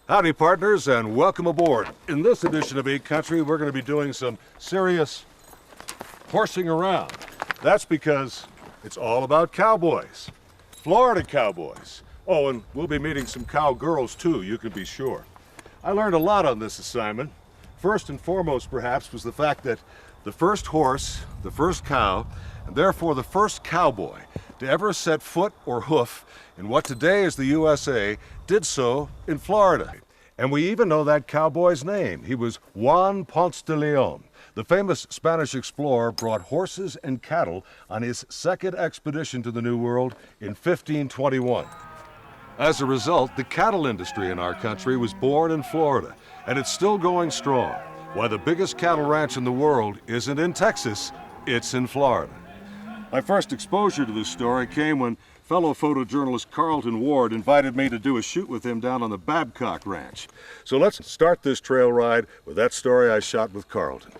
Howdy, partners, and welcome aboard. In this edition of Eat Country, we're going to be doing some serious horsing around. That's because it's all about cowboys. Florida cowboys. Oh, and we'll be meeting some cowgirls, too, you can be sure. I learned a lot on this assignment. First and foremost, perhaps, was the fact that the first horse, the first cow, and therefore the first cowboy to ever set foot or hoof in what today is the USA did so in Florida. And we even know that cowboy's name. He was Juan Ponce de Leon. The famous Spanish explorer brought horses and cattle on his second expedition to the New World in 1521. As a result, the cattle industry in our country was born in Florida, and it's still going strong. Why the biggest cattle ranch in the world isn't in Texas, it's in Florida. My first exposure to this story came when fellow photojournalist Carlton Ward invited me to do a shoot with him down on the Babcock Ranch. So let's start this trail ride with that story I shot with Carlton.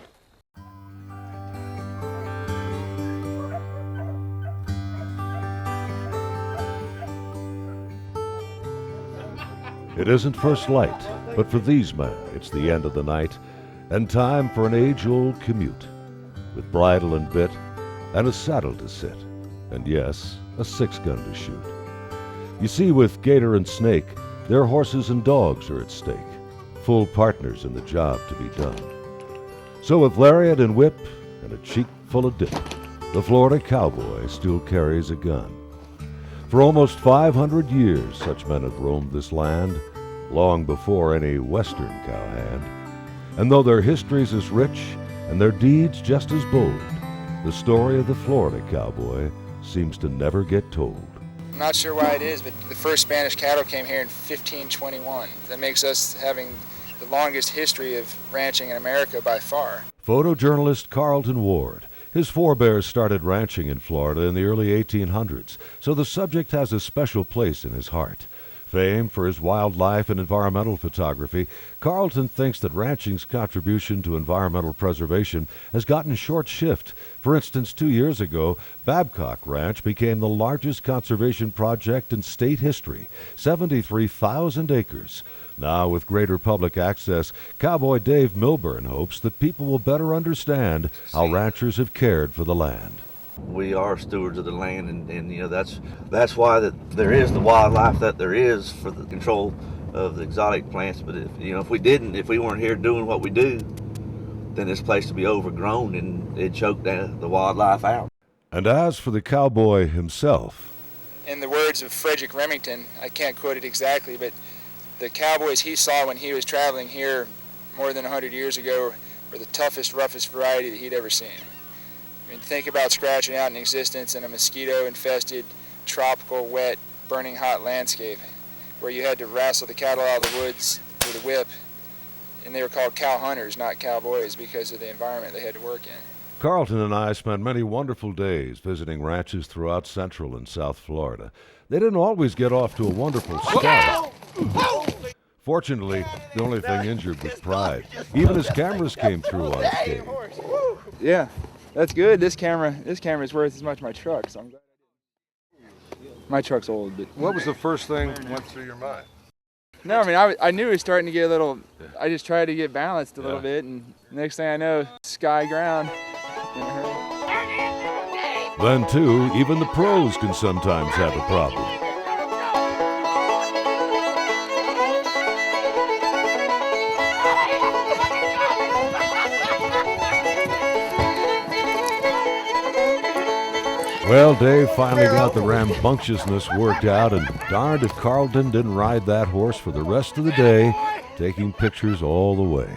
It isn't first light, but for these men, it's the end of the night and time for an age-old commute with bridle and bit and a saddle to sit, and yes, a six-gun to shoot. You see, with Gator and Snake, their horses and dogs are at stake, full partners in the job to be done. So with lariat and whip and a cheek full of dip, the Florida Cowboy still carries a gun. For almost 500 years, such men have roamed this land, long before any Western cowhand. And though their history's as rich and their deeds just as bold, the story of the Florida Cowboy seems to never get told. I'm not sure why it is, but the first Spanish cattle came here in 1521. That makes us having the longest history of ranching in America by far. Photojournalist Carlton Ward. His forebears started ranching in Florida in the early 1800s, so the subject has a special place in his heart. Famed for his wildlife and environmental photography, Carlton thinks that ranching's contribution to environmental preservation has gotten short shift. For instance, 2 years ago, Babcock Ranch became the largest conservation project in state history, 73,000 acres. Now, with greater public access, Cowboy Dave Milburn hopes that people will better understand how ranchers have cared for the land. We are stewards of the land, and you know that's why that there is the wildlife that there is for the control of the exotic plants. But if we weren't here doing what we do, then this place would be overgrown and it'd choke the wildlife out. And as for the cowboy himself, In the words of Frederick Remington, I can't quote it exactly, but the cowboys he saw when he was traveling here more than 100 years ago were the toughest, roughest variety that he'd ever seen. I mean, think about scratching out an existence in a mosquito-infested, tropical, wet, burning hot landscape where you had to wrestle the cattle out of the woods with a whip, and they were called cow hunters, not cowboys, because of the environment they had to work in. Carlton and I spent many wonderful days visiting ranches throughout Central and South Florida. They didn't always get off to a wonderful start. Fortunately, the only thing injured was pride. Even his cameras came through unscathed. Yeah, that's good. This camera is worth as much as my truck, so I'm glad I did. My truck's old, but What was the first thing that went through your mind? no, I mean, I knew it was starting to get a little. I just tried to get balanced a little bit, and next thing I know, sky ground. In a hurry. Then, too, even the pros can sometimes have a problem. Well, Dave finally got the rambunctiousness worked out, and darned if Carlton didn't ride that horse for the rest of the day, taking pictures all the way.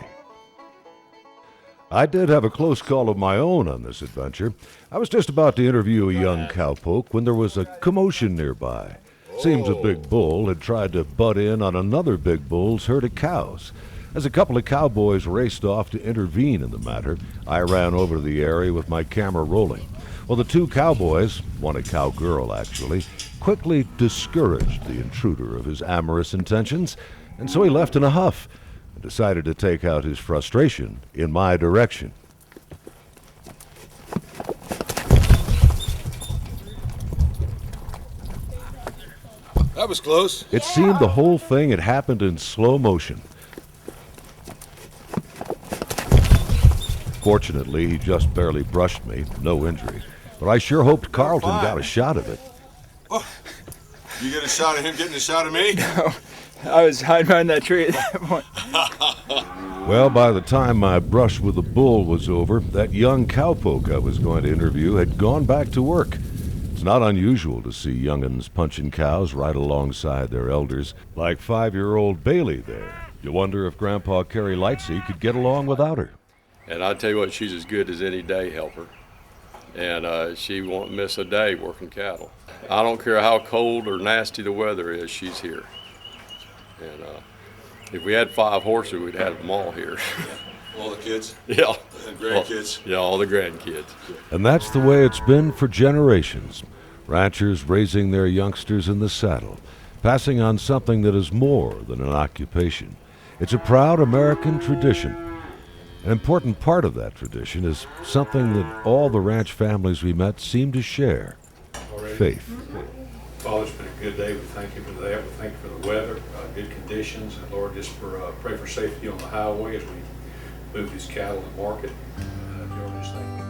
I did have a close call of my own on this adventure. I was just about to interview a young cowpoke when there was a commotion nearby. Seems a big bull had tried to butt in on another big bull's herd of cows. As a couple of cowboys raced off to intervene in the matter, I ran over to the area with my camera rolling. Well, the two cowboys, one a cowgirl actually, quickly discouraged the intruder of his amorous intentions, and so he left in a huff and decided to take out his frustration in my direction. That was close. It seemed the whole thing had happened in slow motion. Fortunately, he just barely brushed me, no injury. But I sure hoped Carlton got a shot of it. Oh, you get a shot of him getting a shot of me? No, I was hiding behind that tree at that point. Well, by the time my brush with the bull was over, that young cowpoke I was going to interview had gone back to work. It's not unusual to see young'uns punching cows right alongside their elders, like 5-year-old Bailey there. You wonder if Grandpa Carrie Lightsey could get along without her. And I tell you what, she's as good as any day helper. And she won't miss a day working cattle. I don't care how cold or nasty the weather is, she's here. And if we had 5 horses, we'd have them all here. All the kids? Yeah. And grandkids? Yeah, all the grandkids. And that's the way it's been for generations. Ranchers raising their youngsters in the saddle, passing on something that is more than an occupation. It's a proud American tradition. An important part of that tradition is something that all the ranch families we met seem to share: faith. Father, it's been a good day. We thank you for that. We thank you for the weather, good conditions, and Lord, just pray for safety on the highway as we move these cattle to market. Lord, just thank you.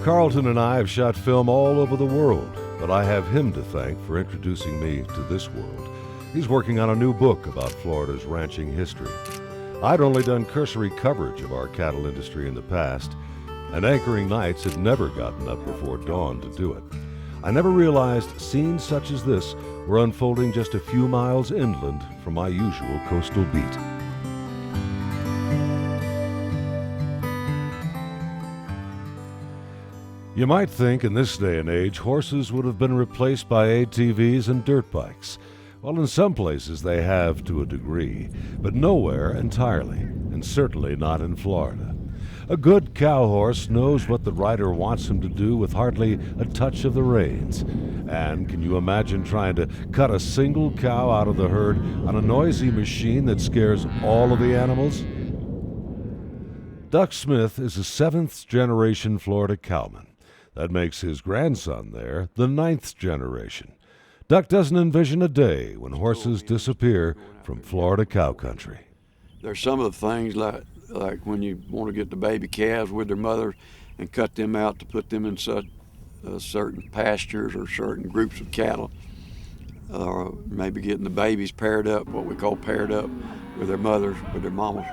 Carlton and I have shot film all over the world, but I have him to thank for introducing me to this world. He's working on a new book about Florida's ranching history. I'd only done cursory coverage of our cattle industry in the past, and anchoring nights had never gotten up before dawn to do it. I never realized scenes such as this were unfolding just a few miles inland from my usual coastal beat. You might think in this day and age horses would have been replaced by ATVs and dirt bikes. Well, in some places they have to a degree, but nowhere entirely, and certainly not in Florida. A good cow horse knows what the rider wants him to do with hardly a touch of the reins. And can you imagine trying to cut a single cow out of the herd on a noisy machine that scares all of the animals? Duck Smith is a 7th-generation Florida cowman. That makes his grandson there the 9th generation. Duck doesn't envision a day when horses disappear from Florida cow country. There's some of the things like when you want to get the baby calves with their mother and cut them out to put them in certain pastures or certain groups of cattle, or maybe getting the babies paired up, what we call paired up, with their mothers, with their mamas,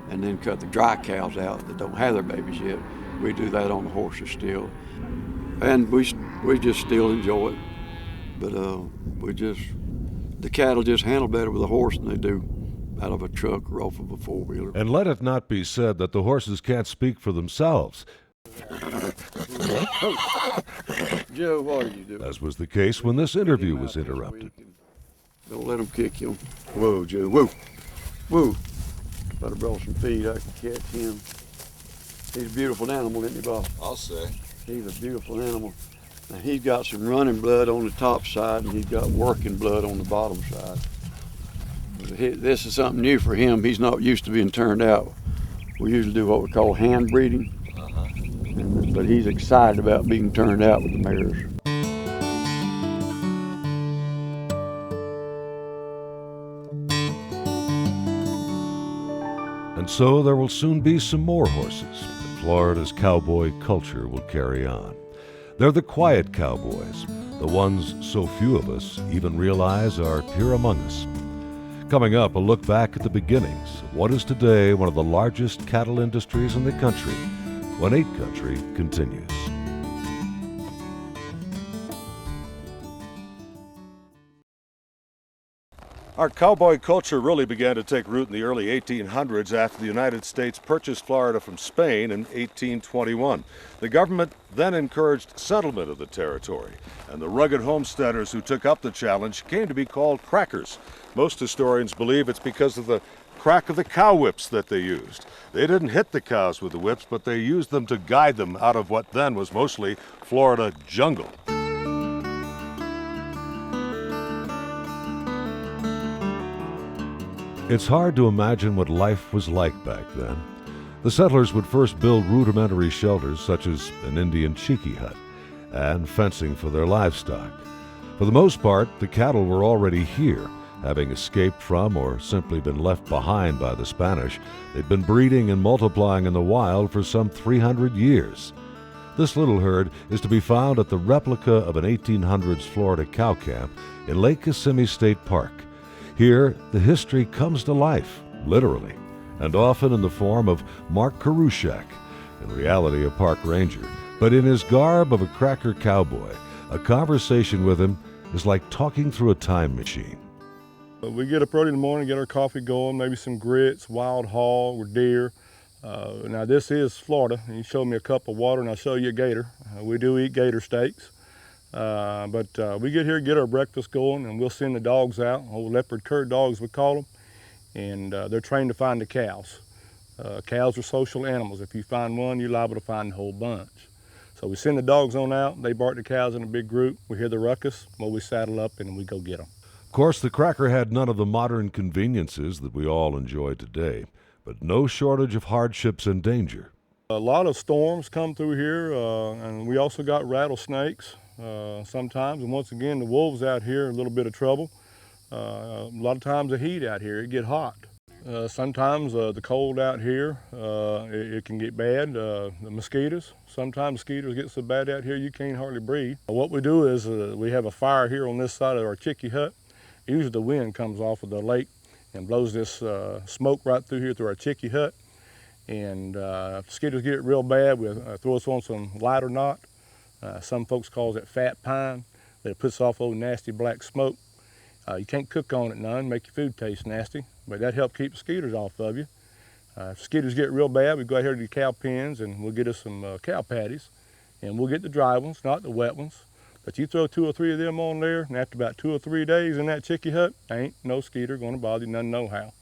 and then cut the dry cows out that don't have their babies yet. We do that on the horses still. And we just still enjoy it, but the cattle just handle better with a horse than they do out of a truck or off of a 4-wheeler. And let it not be said that the horses can't speak for themselves, Joe, what are you doing? as was the case when this interview was interrupted. Don't let them kick you. Whoa, Joe, whoa, whoa. If I'd have brought some feed, I could catch him. He's a beautiful animal, isn't he, Bob? I'll say. He's a beautiful animal. Now, he's got some running blood on the top side, and he's got working blood on the bottom side. This is something new for him. He's not used to being turned out. We usually do what we call hand breeding, but he's excited about being turned out with the mares. And so there will soon be some more horses, and Florida's cowboy culture will carry on. They're the quiet cowboys, the ones so few of us even realize are here among us. Coming up, a look back at the beginnings of what is today one of the largest cattle industries in the country, when 8 Country continues. Our cowboy culture really began to take root in the early 1800s after the United States purchased Florida from Spain in 1821. The government then encouraged settlement of the territory, and the rugged homesteaders who took up the challenge came to be called crackers. Most historians believe it's because of the crack of the cow whips that they used. They didn't hit the cows with the whips, but they used them to guide them out of what then was mostly Florida jungle. It's hard to imagine what life was like back then. The settlers would first build rudimentary shelters such as an Indian cheeky hut and fencing for their livestock. For the most part, the cattle were already here, having escaped from or simply been left behind by the Spanish. They'd been breeding and multiplying in the wild for some 300 years. This little herd is to be found at the replica of an 1800s Florida cow camp in Lake Kissimmee State Park. Here, the history comes to life, literally, and often in the form of Mark Karushak, in reality a park ranger, but in his garb of a cracker cowboy. A conversation with him is like talking through a time machine. We get up early in the morning, get our coffee going, maybe some grits, wild hog or deer. Now this is Florida. You showed me a cup of water and I'll show you a gator. We do eat gator steaks. But we get here, get our breakfast going, and we'll send the dogs out, old leopard cur dogs we call them, and they're trained to find the cows. Cows are social animals. If you find one, you're liable to find the whole bunch. So we send the dogs on out, they bark the cows in a big group, we hear the ruckus, well, we saddle up and we go get them. Of course, the cracker had none of the modern conveniences that we all enjoy today, but no shortage of hardships and danger. A lot of storms come through here, and we also got rattlesnakes sometimes, and once again, the wolves out here are a little bit of trouble. A lot of times the heat out here, it get hot. Sometimes the cold out here, it can get bad. The mosquitoes, sometimes mosquitoes get so bad out here you can't hardly breathe. What we do is we have a fire here on this side of our chickee hut. Usually the wind comes off of the lake and blows this smoke right through here through our chickee hut. And if mosquitoes get real bad, we'll throw us on some lighter knot. Some folks call it fat pine, but it puts off old nasty black smoke. You can't cook on it none, make your food taste nasty, but that helps keep mosquitoes off of you. If mosquitoes get real bad, we go out here to the cow pens and we'll get us some cow patties, and we'll get the dry ones, not the wet ones. But you throw 2 or 3 of them on there, and after about 2 or 3 days in that chickee hut, ain't no mosquito gonna bother you none no how.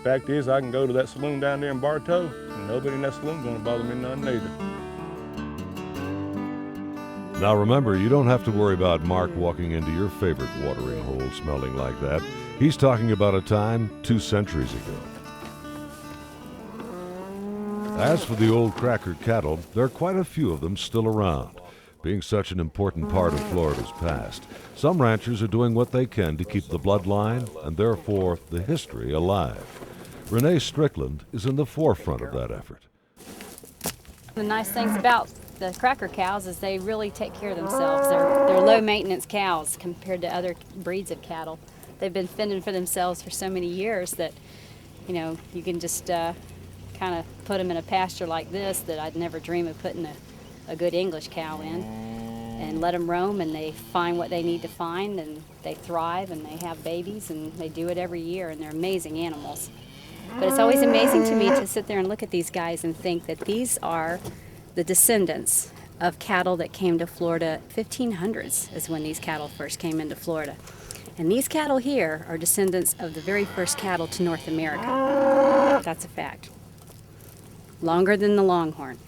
Fact is, I can go to that saloon down there in Bartow, and nobody in that saloon's gonna bother me none neither. Now remember, you don't have to worry about Mark walking into your favorite watering hole smelling like that. He's talking about a time 2 centuries ago. As for the old cracker cattle, there are quite a few of them still around. Being such an important part of Florida's past, some ranchers are doing what they can to keep the bloodline and therefore the history alive. Renee Strickland is in the forefront of that effort. The nice things about the cracker cows is they really take care of themselves. They're low maintenance cows compared to other breeds of cattle. They've been fending for themselves for so many years that, you know, you can just kind of put them in a pasture like this that I'd never dream of putting a good English cow in, and let them roam, and they find what they need to find, and they thrive, and they have babies, and they do it every year, and they're amazing animals. But it's always amazing to me to sit there and look at these guys and think that these are the descendants of cattle that came to Florida. 1500s is when these cattle first came into Florida. And these cattle here are descendants of the very first cattle to North America. That's a fact. Longer than the Longhorn.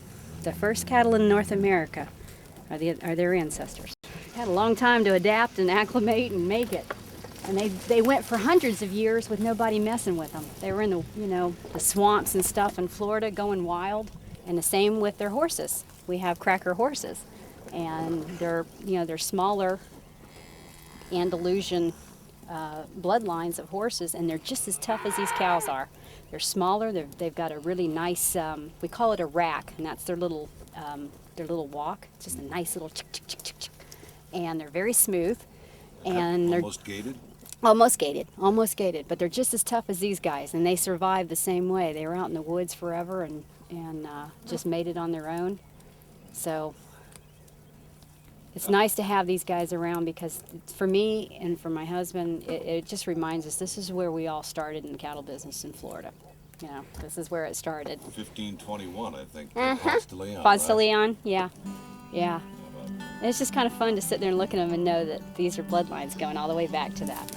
The first cattle in North America are their ancestors. They had a long time to adapt and acclimate and make it. And they went for hundreds of years with nobody messing with them. They were in the swamps and stuff in Florida going wild. And the same with their horses. We have cracker horses, and they're smaller Andalusian bloodlines of horses, and they're just as tough as these cows are. They're smaller. They've got a really nice, we call it a rack, and that's their little walk. It's just a nice little chick, chick, chick, chick, chick. And they're very smooth, and they're almost gated. Almost gated, but they're just as tough as these guys, and they survive the same way. They were out in the woods forever and just made it on their own. So it's nice to have these guys around, because for me and for my husband, it just reminds us this is where we all started in the cattle business in Florida. You know, this is where it started. 1521, I think. Ponce de Leon. Ponce de Leon, yeah. And it's just kind of fun to sit there and look at them and know that these are bloodlines going all the way back to that.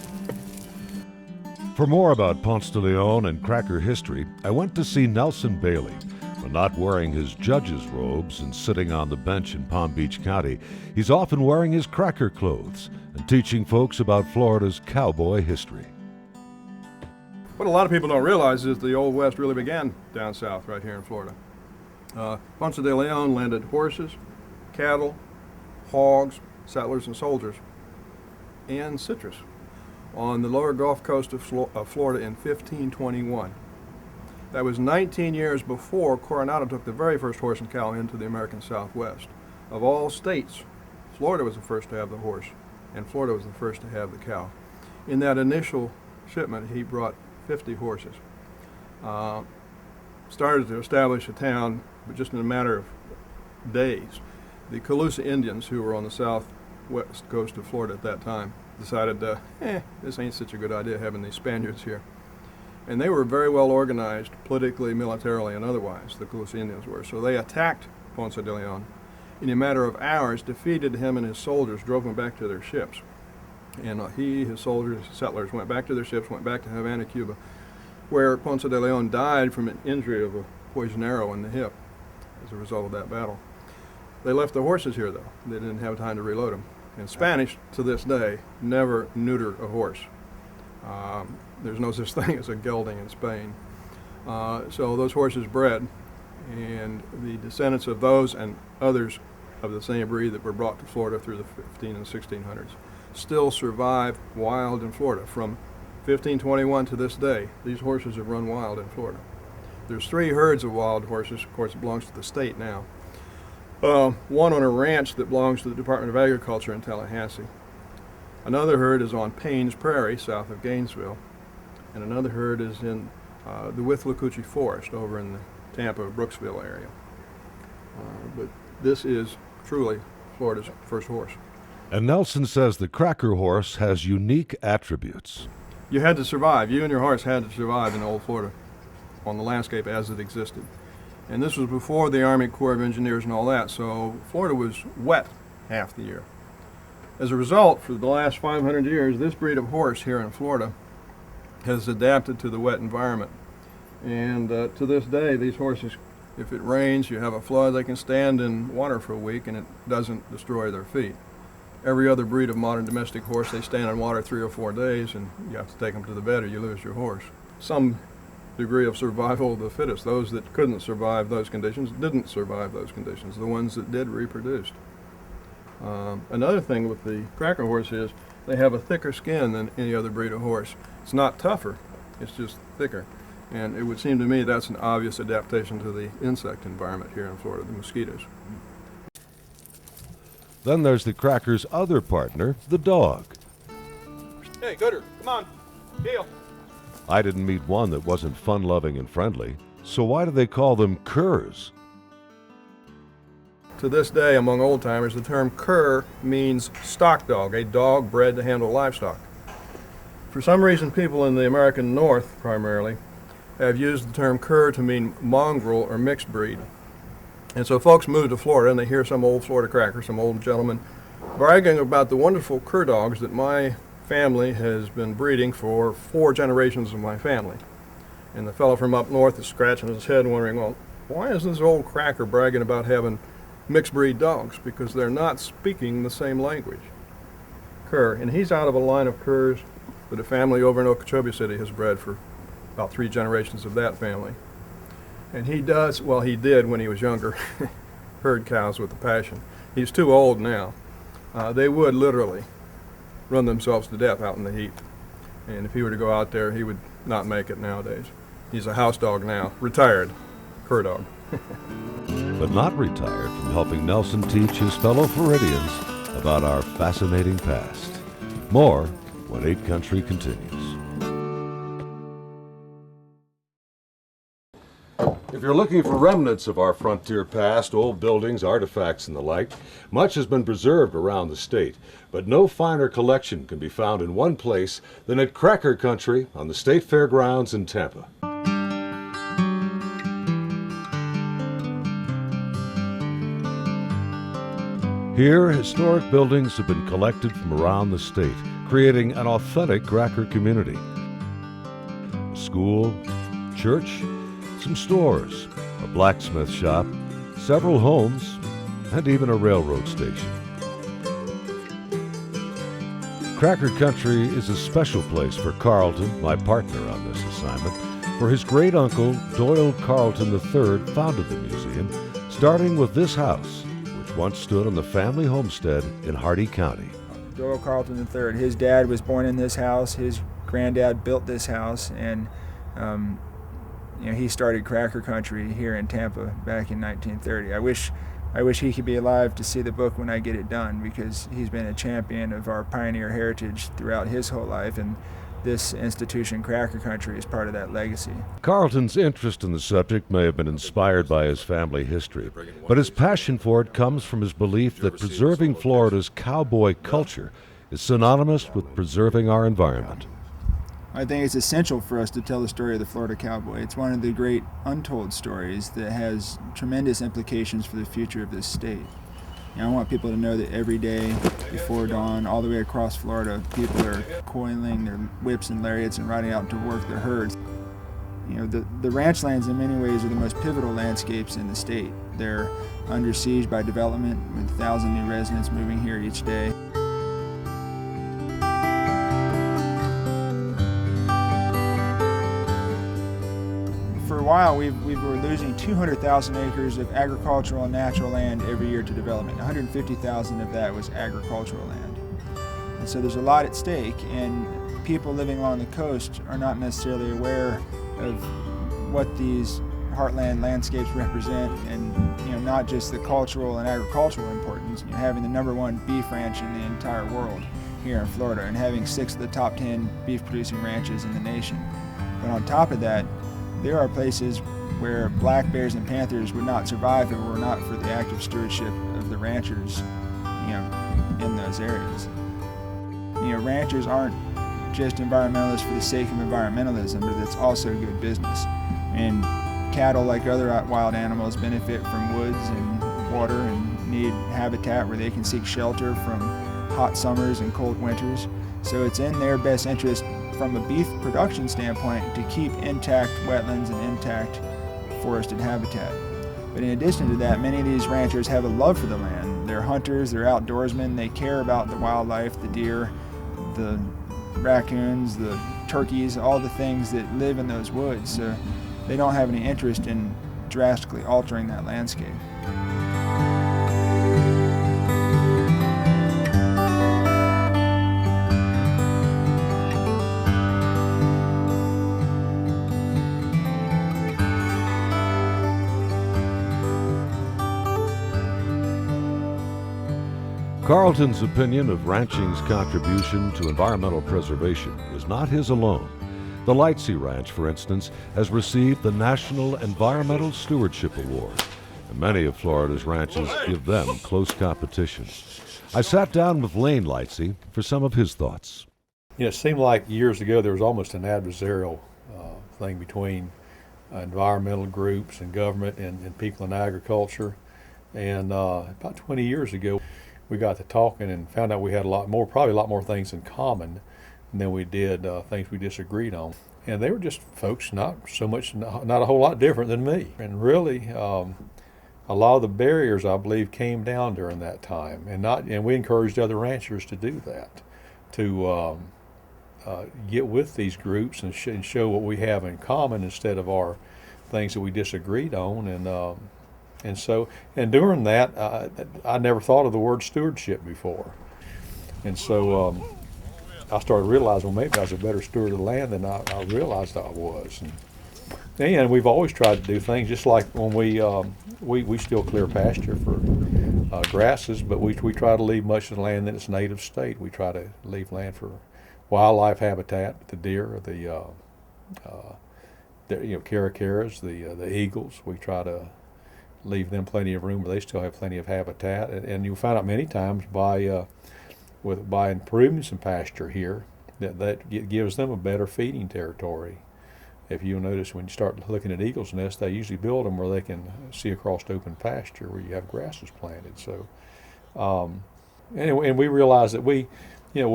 For more about Ponce de Leon and cracker history, I went to see Nelson Bailey. When not wearing his judge's robes and sitting on the bench in Palm Beach County, he's often wearing his cracker clothes and teaching folks about Florida's cowboy history. What a lot of people don't realize is the Old West really began down south right here in Florida. Ponce de Leon landed horses, cattle, hogs, settlers and soldiers, and citrus on the lower Gulf Coast of Florida in 1521. That was 19 years before Coronado took the very first horse and cow into the American Southwest. Of all states, Florida was the first to have the horse, and Florida was the first to have the cow. In that initial shipment, he brought 50 horses. Started to establish a town, but just in a matter of days. The Calusa Indians, who were on the southwest coast of Florida at that time, decided, this ain't such a good idea having these Spaniards here. And they were very well organized, politically, militarily, and otherwise, the Calusa Indians were. So they attacked Ponce de Leon. In a matter of hours, defeated him and his soldiers, drove him back to their ships. And he, his soldiers, settlers, went back to their ships, went back to Havana, Cuba, where Ponce de Leon died from an injury of a poisoned arrow in the hip as a result of that battle. They left the horses here, though. They didn't have time to reload them. And Spanish, to this day, never neuter a horse. There's no such thing as a gelding in Spain. So those horses bred, and the descendants of those and others of the same breed that were brought to Florida through the 15 and 1600s still survive wild in Florida. From 1521 to this day, these horses have run wild in Florida. There's 3 herds of wild horses. Of course, it belongs to the state now. One on a ranch that belongs to the Department of Agriculture in Tallahassee. Another herd is on Paynes Prairie, south of Gainesville. And another herd is in the Withlacoochee Forest over in the Tampa, Brooksville area. But this is truly Florida's first horse. And Nelson says the cracker horse has unique attributes. You had to survive. You and your horse had to survive in old Florida on the landscape as it existed. And this was before the Army Corps of Engineers and all that, so Florida was wet half the year. As a result, for the last 500 years, this breed of horse here in Florida has adapted to the wet environment. And to this day, these horses, if it rains, you have a flood, they can stand in water for a week and it doesn't destroy their feet. Every other breed of modern domestic horse, they stand in water 3 or 4 days and you have to take them to the vet or you lose your horse. Some degree of survival of the fittest. Those that couldn't survive those conditions didn't survive those conditions. The ones that did reproduced. Another thing with the cracker horse is they have a thicker skin than any other breed of horse. It's not tougher, it's just thicker. And it would seem to me that's an obvious adaptation to the insect environment here in Florida, the mosquitoes. Then there's the cracker's other partner, the dog. Hey, Gooder, come on, heel. I didn't meet one that wasn't fun-loving and friendly, so why do they call them curs? To this day, among old-timers, the term cur means stock dog, a dog bred to handle livestock. For some reason, people in the American North, primarily, have used the term cur to mean mongrel or mixed breed. And so folks move to Florida and they hear some old Florida cracker, some old gentleman, bragging about the wonderful cur dogs that my family has been breeding for 4 generations of my family. And the fellow from up north is scratching his head wondering, well, why is this old cracker bragging about having mixed breed dogs? Because they're not speaking the same language. Cur, and he's out of a line of curs that a family over in Okeechobee City has bred for about 3 generations of that family. And he does, well, he did when he was younger, herd cows with a passion. He's too old now. They would literally run themselves to death out in the heat. And if he were to go out there, he would not make it nowadays. He's a house dog now, retired cur dog. But not retired from helping Nelson teach his fellow Floridians about our fascinating past. More when 8 Country continues. If you're looking for remnants of our frontier past, old buildings, artifacts, and the like, much has been preserved around the state, but no finer collection can be found in one place than at Cracker Country on the State Fairgrounds in Tampa. Here, historic buildings have been collected from around the state, creating an authentic cracker community. A school, church, some stores, a blacksmith shop, several homes, and even a railroad station. Cracker Country is a special place for Carlton, my partner on this assignment, for his great uncle, Doyle Carlton III, founded the museum, starting with this house, which once stood on the family homestead in Hardy County. Doyle Carlton III, his dad was born in this house, his granddad built this house, and he started Cracker Country here in Tampa back in 1930. I wish he could be alive to see the book when I get it done, because he's been a champion of our pioneer heritage throughout his whole life, and this institution, Cracker Country, is part of that legacy. Carlton's interest in the subject may have been inspired by his family history, but his passion for it comes from his belief that preserving Florida's cowboy culture is synonymous with preserving our environment. I think it's essential for us to tell the story of the Florida Cowboy. It's one of the great untold stories that has tremendous implications for the future of this state. I want people to know that every day before dawn, all the way across Florida, people are coiling their whips and lariats and riding out to work their herds. The ranch lands in many ways are the most pivotal landscapes in the state. They're under siege by development, with 1,000 new residents moving here each day. For a while, we were losing 200,000 acres of agricultural and natural land every year to development. 150,000 of that was agricultural land. And so there's a lot at stake, and people living along the coast are not necessarily aware of what these heartland landscapes represent, and not just the cultural and agricultural importance. Having the #1 beef ranch in the entire world here in Florida, and having 6 of the top 10 beef producing ranches in the nation. But on top of that, there are places where black bears and panthers would not survive if it were not for the active stewardship of the ranchers, in those areas. Ranchers aren't just environmentalists for the sake of environmentalism, but it's also good business. And cattle, like other wild animals, benefit from woods and water and need habitat where they can seek shelter from hot summers and cold winters. So it's in their best interest from a beef production standpoint to keep intact wetlands and intact forested habitat. But in addition to that, many of these ranchers have a love for the land. They're hunters, they're outdoorsmen, they care about the wildlife, the deer, the raccoons, the turkeys, all the things that live in those woods. So they don't have any interest in drastically altering that landscape. Carlton's opinion of ranching's contribution to environmental preservation is not his alone. The Lightsey Ranch, for instance, has received the National Environmental Stewardship Award, and many of Florida's ranches give them close competition. I sat down with Lane Lightsey for some of his thoughts. It seemed like years ago there was almost an adversarial thing between environmental groups and government and people in agriculture. And about 20 years ago, we got to talking and found out we had probably a lot more things in common than we did things we disagreed on. And they were just folks not a whole lot different than me. And really, a lot of the barriers, I believe, came down during that time. And we encouraged other ranchers to do that, to get with these groups and show what we have in common instead of our things that we disagreed on. And during that, I never thought of the word stewardship before. And so I started realizing, well, maybe I was a better steward of the land than I realized I was. And we've always tried to do things, just like when we still clear pasture for grasses, but we try to leave much of the land in its native state. We try to leave land for wildlife habitat, the deer, the caracaras, the eagles. We try to leave them plenty of room where they still have plenty of habitat. And you'll find out many times by improving some pasture here that gives them a better feeding territory. If you'll notice, when you start looking at eagles' nests, they usually build them where they can see across open pasture where you have grasses planted. So anyway, and we realize that what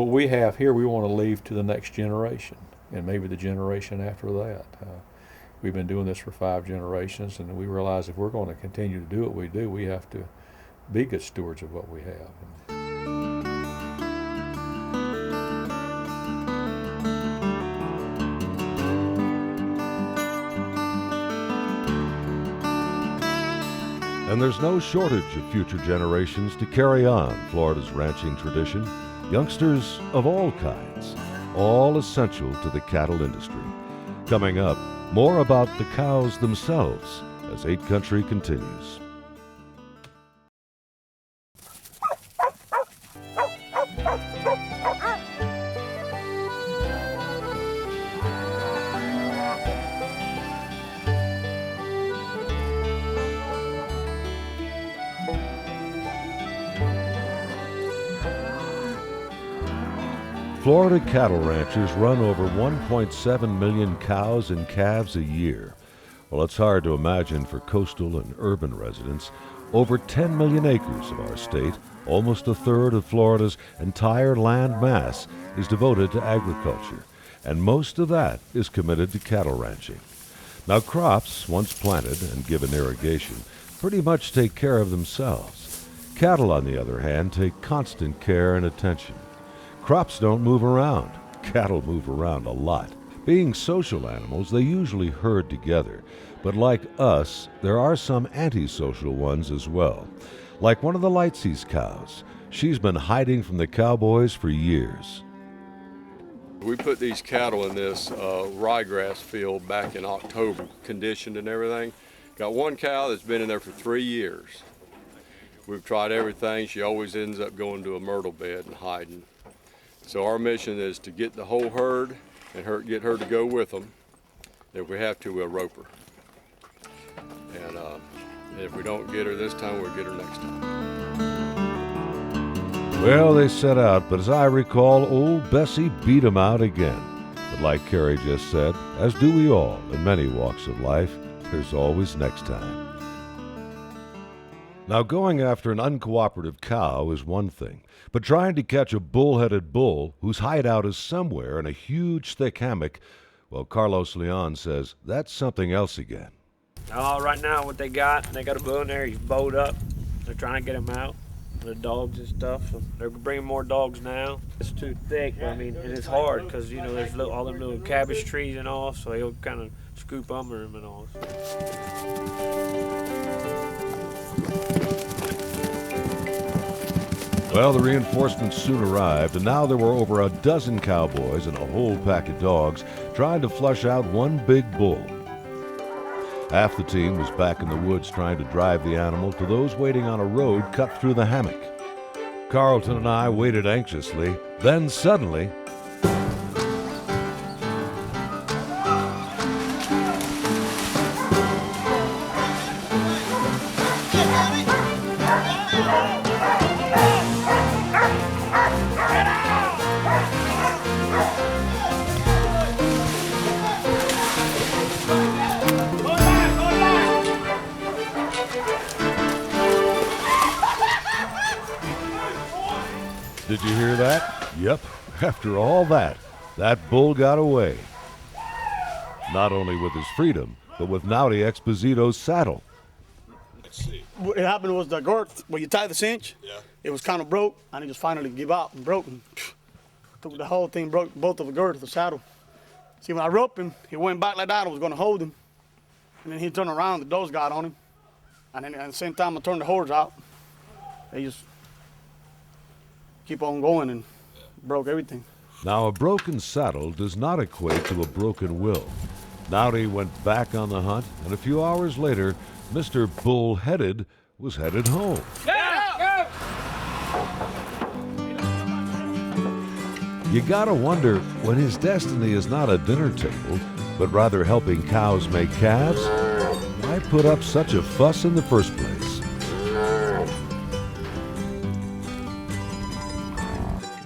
we have here, we want to leave to the next generation and maybe the generation after that. We've been doing this for 5 generations, and we realize if we're going to continue to do what we do, we have to be good stewards of what we have. And there's no shortage of future generations to carry on Florida's ranching tradition. Youngsters of all kinds, all essential to the cattle industry. Coming up, more about the cows themselves as 8 Country continues. Florida cattle ranchers run over 1.7 million cows and calves a year. Well, it's hard to imagine for coastal and urban residents. Over 10 million acres of our state, almost a third of Florida's entire land mass, is devoted to agriculture, and most of that is committed to cattle ranching. Now, crops, once planted and given irrigation, pretty much take care of themselves. Cattle, on the other hand, take constant care and attention. Crops don't move around. Cattle move around a lot. Being social animals, they usually herd together. But like us, there are some antisocial ones as well. Like one of the Lightseas cows. She's been hiding from the cowboys for years. We put these cattle in this ryegrass field back in October, conditioned and everything. Got one cow that's been in there for 3 years. We've tried everything. She always ends up going to a myrtle bed and hiding. So our mission is to get the whole herd and get her to go with them. If we have to, we'll rope her. And if we don't get her this time, we'll get her next time. Well, they set out, but as I recall, old Bessie beat 'em out again. But like Carrie just said, as do we all in many walks of life, there's always next time. Now, going after an uncooperative cow is one thing, but trying to catch a bull-headed bull whose hideout is somewhere in a huge, thick hammock, well, Carlos Leon says that's something else again. Right now what they got a bull in there, he's bowed up. They're trying to get him out, the dogs and stuff. So they're bringing more dogs now. It's too thick, and it's hard because, there's all them little cabbage trees and all, so he'll kind of scoop under him and all. Well, the reinforcements soon arrived, and now there were over a dozen cowboys and a whole pack of dogs trying to flush out one big bull. Half the team was back in the woods trying to drive the animal to those waiting on a road cut through the hammock. Carlton and I waited anxiously. Then suddenly, did you hear that? Yep, after all that bull got away. Not only with his freedom, but with Naughty Exposito's saddle. Let's see. What happened was the girth, where you tie the cinch, it was kind of broke, and it just finally gave out and broke. And the whole thing broke, both of the girth of the saddle. See, when I roped him, he went back like that. I was going to hold him. And then he turned around, the dogs got on him. And then at the same time, I turned the horse out. They just keep on going and broke everything. Now, a broken saddle does not equate to a broken will. Naughty went back on the hunt, and a few hours later, Mr. Bull-Headed was headed home. You gotta wonder, when his destiny is not a dinner table, but rather helping cows make calves, why put up such a fuss in the first place?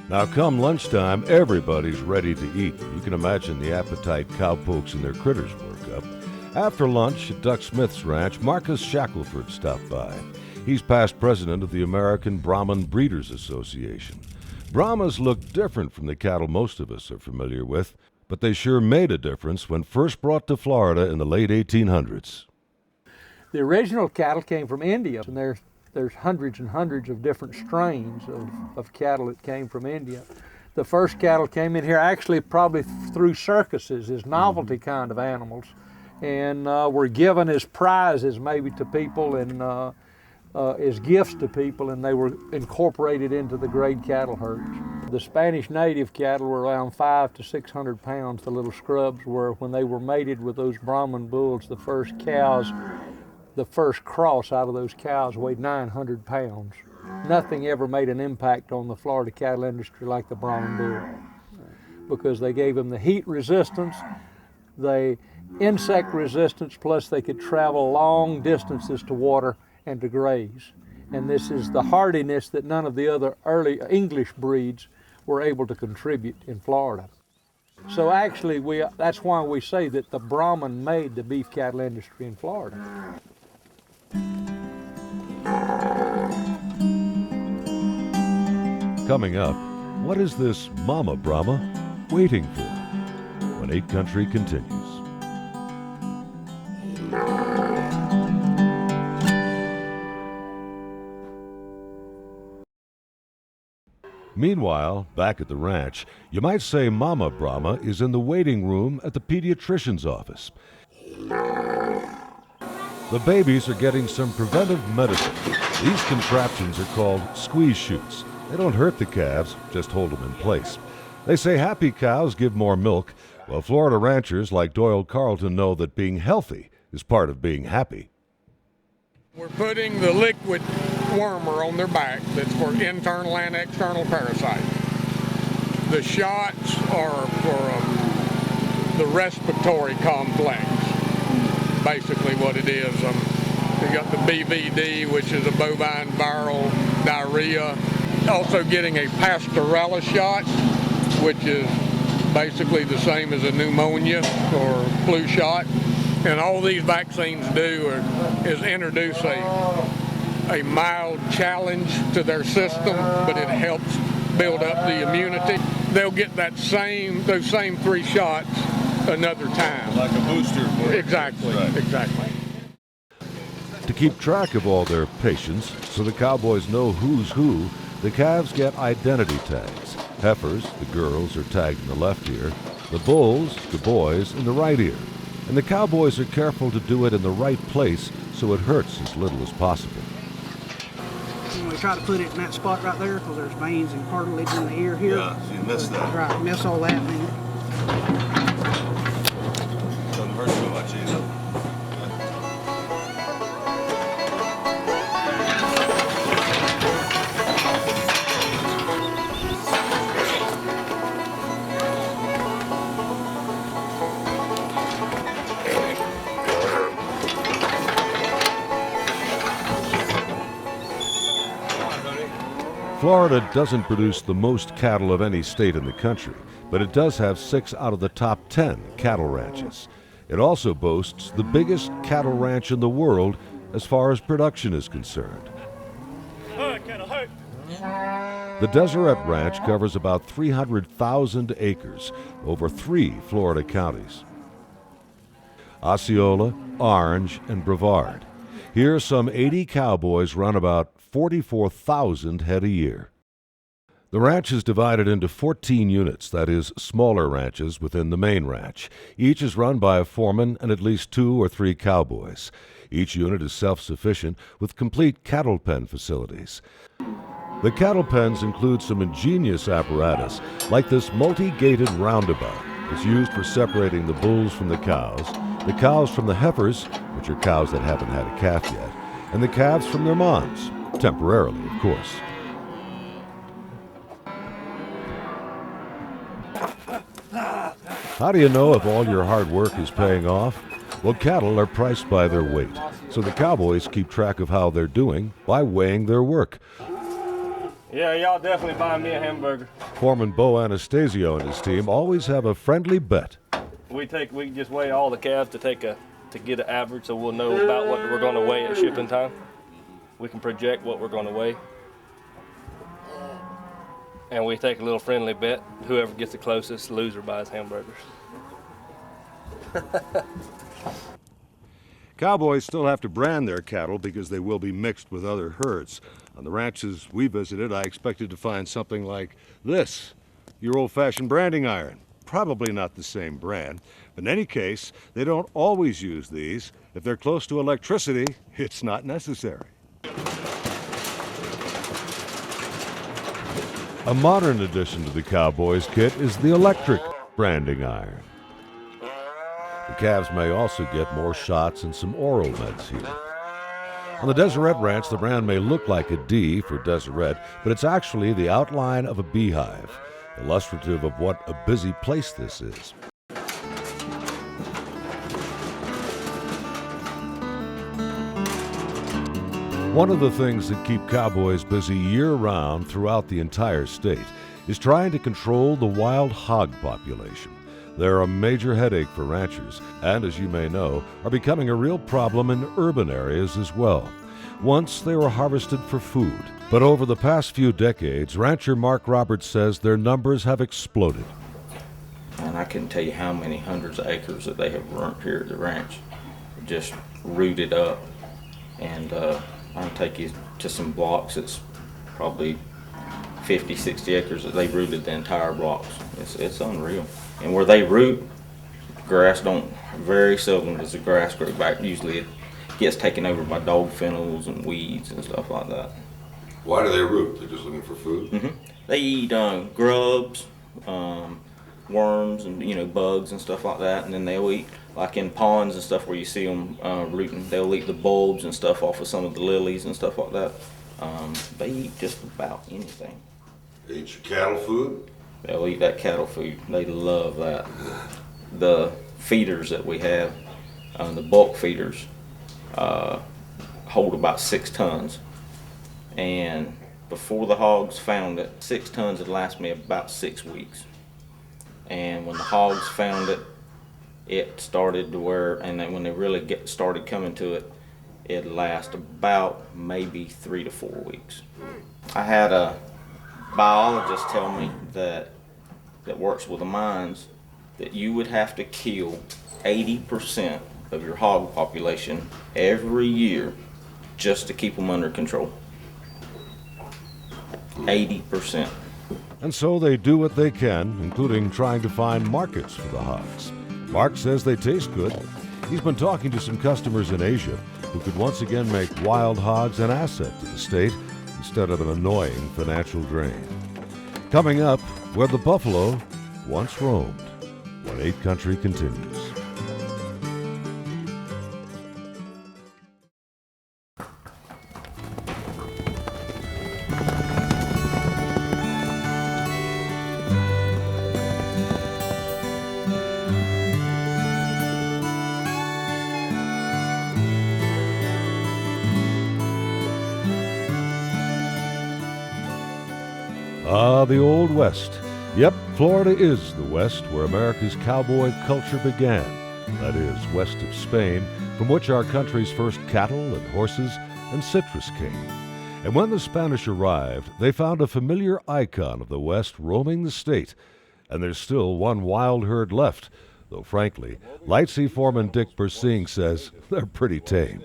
Now, come lunchtime, everybody's ready to eat. You can imagine the appetite cowpokes and their critters work up. After lunch at Duck Smith's ranch, Marcus Shackelford stopped by. He's past president of the American Brahman Breeders Association. Brahmas look different from the cattle most of us are familiar with, but they sure made a difference when first brought to Florida in the late 1800s. The original cattle came from India, and there's hundreds and hundreds of different strains of cattle that came from India. The first cattle came in here actually probably through circuses as novelty kind of animals, and were given as prizes maybe to people, and as gifts to people, and they were incorporated into the grade cattle herds. The Spanish native cattle were around 500 to 600 pounds. The little scrubs were, when they were mated with those Brahman bulls, the first cows, the first cross out of those cows weighed 900 pounds. Nothing ever made an impact on the Florida cattle industry like the Brahman bull, because they gave them the heat resistance, the insect resistance, plus they could travel long distances to water and to graze. And this is the hardiness that none of the other early English breeds were able to contribute in Florida. So actually, that's why we say that the Brahman made the beef cattle industry in Florida. Coming up, what is this Mama Brahma waiting for? When 8 Country continues. Meanwhile, back at the ranch, you might say Mama Brahma is in the waiting room at the pediatrician's office. The babies are getting some preventive medicine. These contraptions are called squeeze chutes. They don't hurt the calves, just hold them in place. They say happy cows give more milk, while Florida ranchers like Doyle Carlton know that being healthy is part of being happy. We're putting the liquid wormer on their back that's for internal and external parasites. The shots are for the respiratory complex, basically what it is. We got the BVD, which is a bovine viral diarrhea. Also getting a Pastorella shot, which is basically the same as a pneumonia or flu shot. And all these vaccines do is introduce a mild challenge to their system, but it helps build up the immunity. They'll get those same 3 shots another time. Like a booster. Exactly, right. Exactly. To keep track of all their patients, so the cowboys know who's who, the calves get identity tags. Heifers, the girls, are tagged in the left ear. The bulls, the boys, in the right ear. And the cowboys are careful to do it in the right place so it hurts as little as possible. We try to put it in that spot right there because there's veins and cartilage in the ear here. Yeah, so you miss that. Right, miss all that. Doesn't hurt too much either. Florida doesn't produce the most cattle of any state in the country, but it does have 6 out of the top 10 cattle ranches. It also boasts the biggest cattle ranch in the world as far as production is concerned. The Deseret Ranch covers about 300,000 acres over 3 Florida counties: Osceola, Orange, and Brevard. Here, some 80 cowboys run about 44,000 head a year. The ranch is divided into 14 units, that is, smaller ranches within the main ranch. Each is run by a foreman and at least 2 or 3 cowboys. Each unit is self-sufficient with complete cattle pen facilities. The cattle pens include some ingenious apparatus, like this multi-gated roundabout. It's used for separating the bulls from the cows from the heifers, which are cows that haven't had a calf yet, and the calves from their moms, temporarily, of course. How do you know if all your hard work is paying off? Well, cattle are priced by their weight, so the cowboys keep track of how they're doing by weighing their work. Yeah, y'all definitely buy me a hamburger. Foreman Bo Anastasio and his team always have a friendly bet. We just weigh all the calves to get an average, so we'll know about what we're going to weigh at shipping time. We can project what we're going to weigh. And we take a little friendly bet. Whoever gets the closest, loser buys hamburgers. Cowboys still have to brand their cattle because they will be mixed with other herds. On the ranches we visited, I expected to find something like this, your old-fashioned branding iron. Probably not the same brand. But in any case, they don't always use these. If they're close to electricity, it's not necessary. A modern addition to the Cowboys kit is the electric branding iron. The calves may also get more shots and some oral meds here. On the Deseret Ranch, the brand may look like a D for Deseret, but it's actually the outline of a beehive, illustrative of what a busy place this is. One of the things that keep cowboys busy year-round throughout the entire state is trying to control the wild hog population. They're a major headache for ranchers, and as you may know, are becoming a real problem in urban areas as well. Once they were harvested for food, but over the past few decades, rancher Mark Roberts says their numbers have exploded. And I couldn't tell you how many hundreds of acres that they have burnt here at the ranch, just rooted up. And I can take you to some blocks. It's probably 50, 60 acres that they rooted the entire blocks. It's unreal. And where they root, grass very seldom does the grass grow back. Usually it gets taken over by dog fennels and weeds and stuff like that. Why do they root? They're just looking for food? Mm-hmm. They eat grubs, worms, and bugs and stuff like that. And then they'll eat, like in ponds and stuff where you see them rooting, they'll eat the bulbs and stuff off of some of the lilies and stuff like that. They eat just about anything. They eat your cattle food? They'll eat that cattle food. They love that. The feeders that we have, the bulk feeders, hold about 6 tons. And before the hogs found it, 6 tons would last me about 6 weeks. And when the hogs found it, it started to where, and then when they really started coming to it, it'd last about maybe 3 to 4 weeks. I had a biologist tell me that works with the mines that you would have to kill 80% of your hog population every year just to keep them under control. 80%. And so they do what they can, including trying to find markets for the hogs. Mark says they taste good. He's been talking to some customers in Asia who could once again make wild hogs an asset to the state instead of an annoying financial drain. Coming up, where the buffalo once roamed, when 8 Country continues. The Old West. Yep, Florida is the West where America's cowboy culture began. That is, west of Spain, from which our country's first cattle and horses and citrus came. And when the Spanish arrived, they found a familiar icon of the West roaming the state. And there's still one wild herd left, though frankly, Lightsey foreman Dick Persing says they're pretty tame.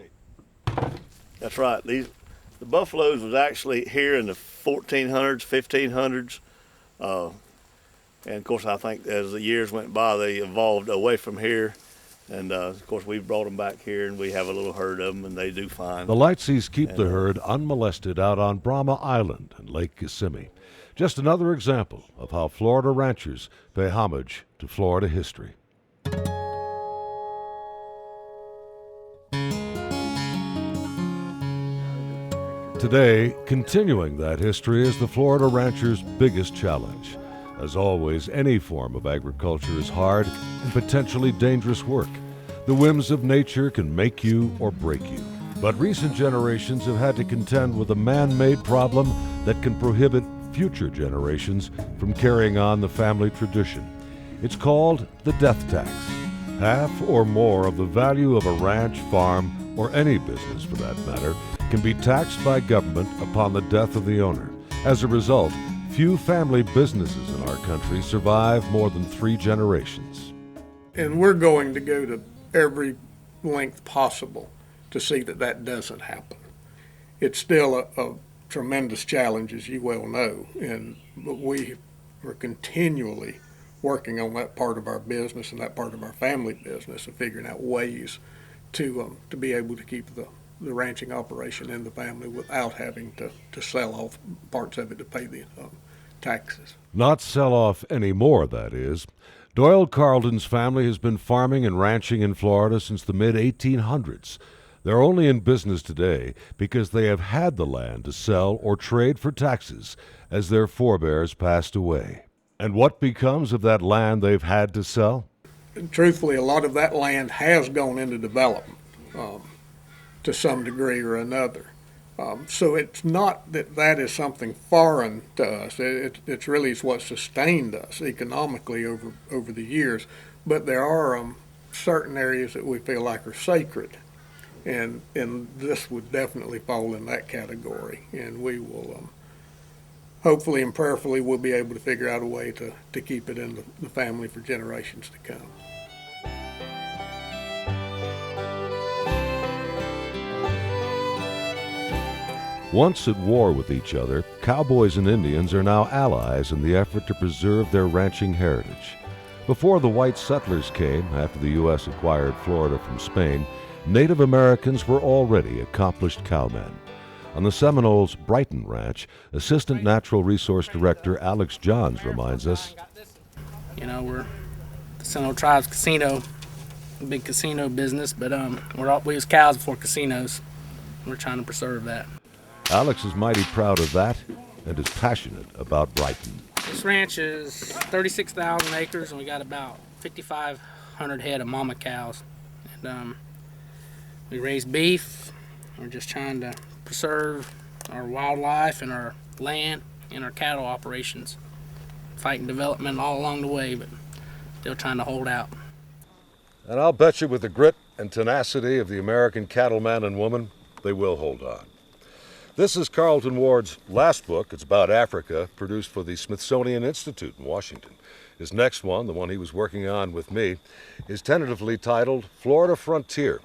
That's right. The buffaloes was actually here in the 1400s, 1500s. And of course, I think as the years went by, they evolved away from here. And of course, we brought them back here, and we have a little herd of them, and they do fine. The Lightseys keep the herd unmolested out on Brahman Island and Lake Kissimmee. Just another example of how Florida ranchers pay homage to Florida history. Today, continuing that history is the Florida rancher's biggest challenge. As always, any form of agriculture is hard and potentially dangerous work. The whims of nature can make you or break you. But recent generations have had to contend with a man-made problem that can prohibit future generations from carrying on the family tradition. It's called the death tax. Half or more of the value of a ranch, farm, or any business for that matter, can be taxed by government upon the death of the owner. As a result, few family businesses in our country survive more than 3 generations. And we're going to go to every length possible to see that that doesn't happen. It's still a tremendous challenge, as you well know, but we are continually working on that part of our business and that part of our family business and figuring out ways to be able to keep the ranching operation in the family without having to sell off parts of it to pay the taxes. Not sell off any more, that is. Doyle Carlton's family has been farming and ranching in Florida since the mid-1800s. They're only in business today because they have had the land to sell or trade for taxes as their forebears passed away. And what becomes of that land they've had to sell? And truthfully, a lot of that land has gone into development to some degree or another. So it's not that that is something foreign to us. It's really what sustained us economically over the years. But there are certain areas that we feel like are sacred. And this would definitely fall in that category. And we will, hopefully and prayerfully, we'll be able to figure out a way to keep it in the family for generations to come. Once at war with each other, cowboys and Indians are now allies in the effort to preserve their ranching heritage. Before the white settlers came, after the U.S. acquired Florida from Spain, Native Americans were already accomplished cowmen. On the Seminoles' Brighton Ranch, Assistant Natural Resource Director Alex Johns reminds us, You know, we're the Seminole Tribe's casino, big casino business, but we was cows before casinos. We're trying to preserve that. Alex is mighty proud of that and is passionate about Brighton. This ranch is 36,000 acres, and we got about 5,500 head of mama cows. And we raise beef. We're just trying to preserve our wildlife and our land and our cattle operations. Fighting development all along the way, but still trying to hold out. And I'll bet you with the grit and tenacity of the American cattleman and woman, they will hold on. This is Carlton Ward's last book. It's about Africa, produced for the Smithsonian Institute in Washington. His next one, the one he was working on with me, is tentatively titled Florida Frontier.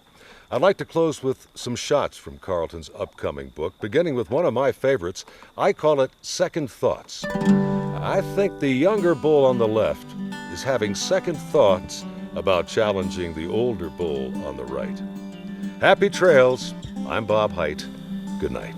I'd like to close with some shots from Carlton's upcoming book, beginning with one of my favorites. I call it Second Thoughts. I think the younger bull on the left is having second thoughts about challenging the older bull on the right. Happy trails. I'm Bob Hite. Good night.